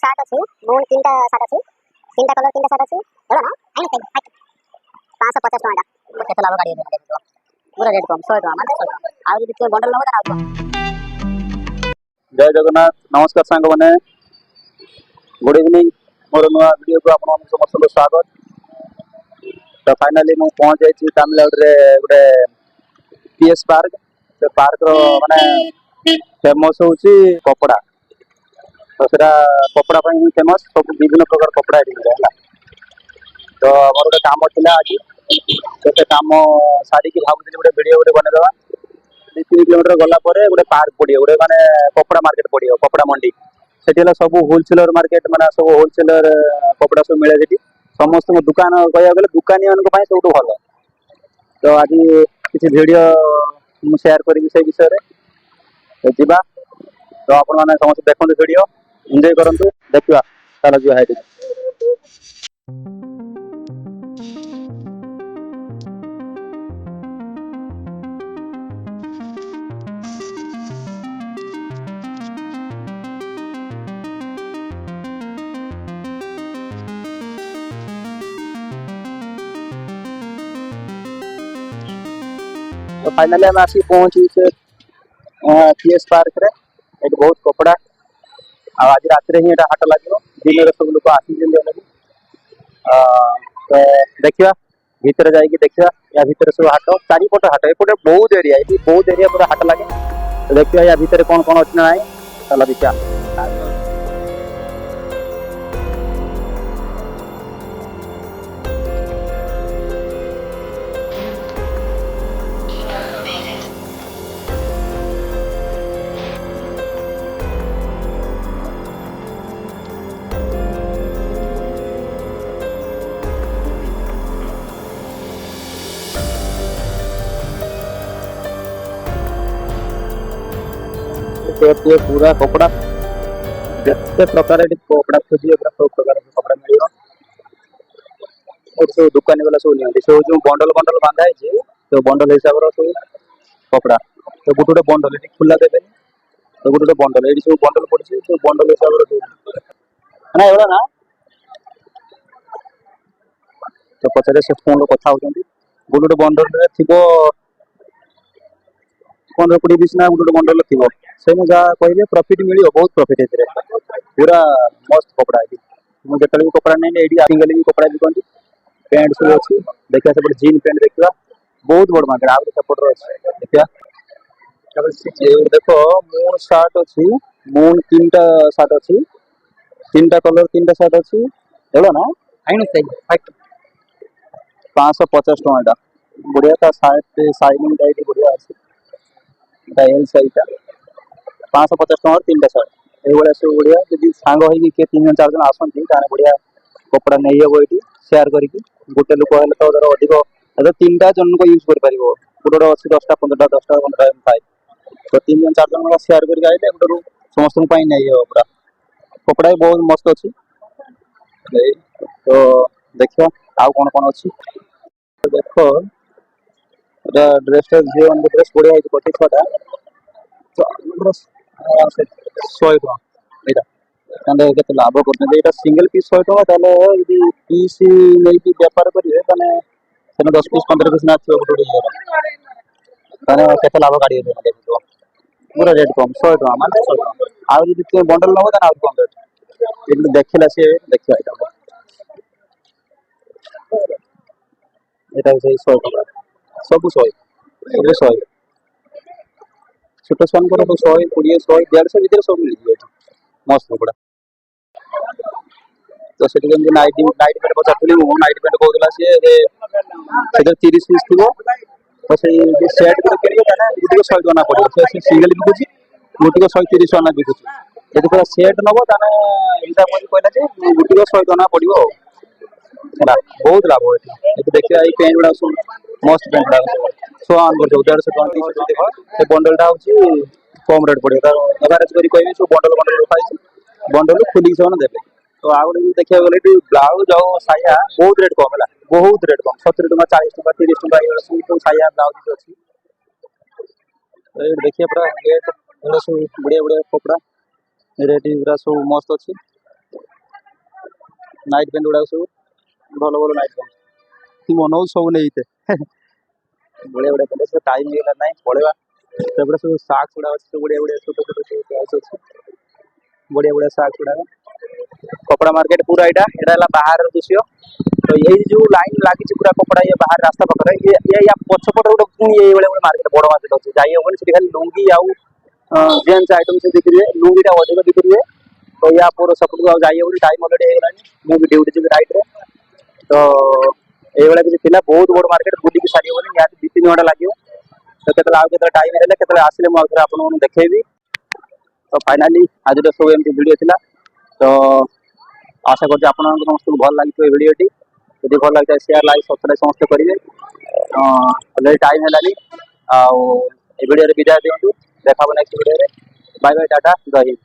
Short अच्छी moon तीन short अच्छी तीन कलर तीन शार्ट अच्छी एवं ना 550 टका केते लाभ गाड़ी पूरा रेट कम 100 टका माने 100 टका आउ जदि बंडल नबो त जय जगन्नाथ नमस्कार सांग मैंने गुड इवनिंग मोर नुआ वीडियो को आप समस्त स्वागत। तो फाइनाली मु पहुंच जाइए तमिलनाडु रे गोटे पीएस पार्क से पार्क रो माने फेमस होची कपड़ा तो सेटा कपड़ा ही फेमस सब विभिन्न प्रकार कपड़ा एठी मिले हला। तो मोर गोटे काम थिला आज से काम सारी की भाबुଥିଲି गोटे वीडियो गोटे बने देबा 2-3 किलोमीटर गला परे गोटे पार्क पड़ियो गोटे माने कपड़ा मार्केट पड़ियो कपड़ा मंडी सेठी सब होलसेलर मार्केट माने सब होलसेलर कपड़ा सब मिले सेठी समस्त दुकान कहया गेले दुकानी मान को सब भल। तो आज किसी वीडियो मु शेयर करी से विषय रे तो जीवा तो आपण माने समस्त देखंतु वीडियो एंजॉय करंतु देखिवा चलो जो है तो फाइनली हम आसी पहुंची से पीएस पार्क रे एट बहुत कपड़ा आज रात रे ही एटा हाट लागो दिन रे सब लोग आसी जेल लगी तो देखिया भीतर जाई कि देखिया या भीतर सब हाट चारिपट हाट एपटे बहुत एरिया पूरा हाट लगे तो देखिया या भीतर कौन कौन अछि ना चलो देखिया। ये पूरा कपड़ा जिते प्रकार कपड़ा खोजिए सब प्रकार कपड़ा मिल सब दुकानी वाला सब नहीं सब जो बंडल बंडल बांधा है तो बंडल हिसाब से सब कपड़ा तो गोटे गोटे बंडल ये खुला देवे तो गोटे गोटे बंडल ये सब बंडल पड़ी तो बंडल हिसाब से ना एवं ना तो पचारे से फोन कथा होती गोटे गोटे बंडल थी 15-20 ना गोटे बंडल थी से जहाँ कहे प्रॉफिट मिले बहुत प्रॉफिट है पूरा मस्त कपड़ा है मुझे भी कपड़ा नहीं ये आजिकल भी कपड़ा बिकती पैंट सब अच्छी देखिए सब जीन पैंट देखा बहुत बड़ मार्केट आगे सपोर्टर अच्छे देखिए देख मून शार्ट अच्छी मून 3टा शार्ट अच्छी 3टा कलर 3टा शार्ट अच्छी एवं ना 550 टका बढ़िया शार्ट साइनिंग टाइट बढ़िया अच्छी एल साइटा 550 टका 3टा शार्ट ये सब बढ़िया जी सांग हो 3-4 जन आसती बढ़िया कपड़ा नहीं हम ये सेयार करके गोटे लोक है तो अधिक 3टा जन को यूज कर गोटे अच्छी 10टा 15टा 10टा 15टा पाए तो 3-4 जन सेयार करके आइले गोटे समस्त नहीं हो पूरा कपड़ा भी बहुत मस्त अच्छी तो देखिए आउ कौन कौन अच्छी देख ड्रेस झील ड्रेस बढ़िया है 25टा तो 100 टका के लाभ कर सिंगल पीस 100 टका पीस नहीं बेपार करेंगे 10 पीस 15 पीस ना के लाभ गाड़ी पूरा रेट कम 100 टका माने 100 टका आउ जब बंडल नब तो आउ कम रेट देखला सी देखिए यहाँ से 100 टका सब 100 सब 100 छोट छुआ सब 100 20 100 150 भर सब मिल जाए मस्त कपड़ा तो से नाइट पैंट पचार नाइट पैंट कहला सी 30 पीस थी तो से सेट गोटे किए गोटे 100 टका पड़ो सिंगल बिकुची गोटे 130 टका बिकुची यदि पूरा सेट नब हिसाब कहला गोटे 100 टका पड़ो बहुत लाभ है देखिए ये पेंट गुड़ा सब मस्त पेंट गुड़ा 100 150 टका से बंडलटा हूँ कम रेट पड़े एवरेज कर कह सब बंडल बंडल रखाई बंडल खोलिक से देते तो आगे देखा गले ब्लाउज आउ साया बहुत रेट कम है बहुत रेट कम 70 टका 40 टका 30 टका साया ब्लाउज अच्छी देखिए पूरा रेट सब बढ़िया बढ़िया कपड़ा रेट पूरा सब मस्त अच्छी नाइट पेंट गुड़ा सब भल भल नाइट पेंट मन सब नहीं बढ़िया बढ़िया पेंट टाइम होगा ना पड़ेगा सेपटे सब साक्स गुड़ा अच्छे बढ़िया बढ़िया छोटे छोटे सब प्राइस अच्छे बढ़िया बढ़िया साक्स गुड़ा कपड़ा मार्केट पूरा यहाँ बाहर दृश्य तो यही जो लाइन लगी पूरा कपड़ा ये बाहर रास्ता पाखे ये या पछपटे गोटे पुणी ये मार्केट बड़ मार्केट अच्छे जाई हेनी से खाली लुंगी आउ जेन्स आइटम से बिक्री हुए लुंगीटा अधिक बिक्री हुए तो या पूरा सपट को जाई हेनी टाइम अलरेडी हो मुझे ड्यूटी जी राइट रे तो ये किसी बहुत बड़ मार्केट बुलिक सारी हेनी या 2-3 घंटा लगे तो केतला आउ केतला टाइम हेले केतला आसिले मु आउथरे आपन देखैबी तो फाइनाली आज सब एमती वीडियो थिला तो आशा करछि आपन समस्त भल लागि वीडियोटी यदि भल लगे शेयर लाइक सब्सक्राइब समस्त करेंगे अलरेडी टाइम है वीडियो विदाय दिंतु देखा next video bye bye tata जय हिंद।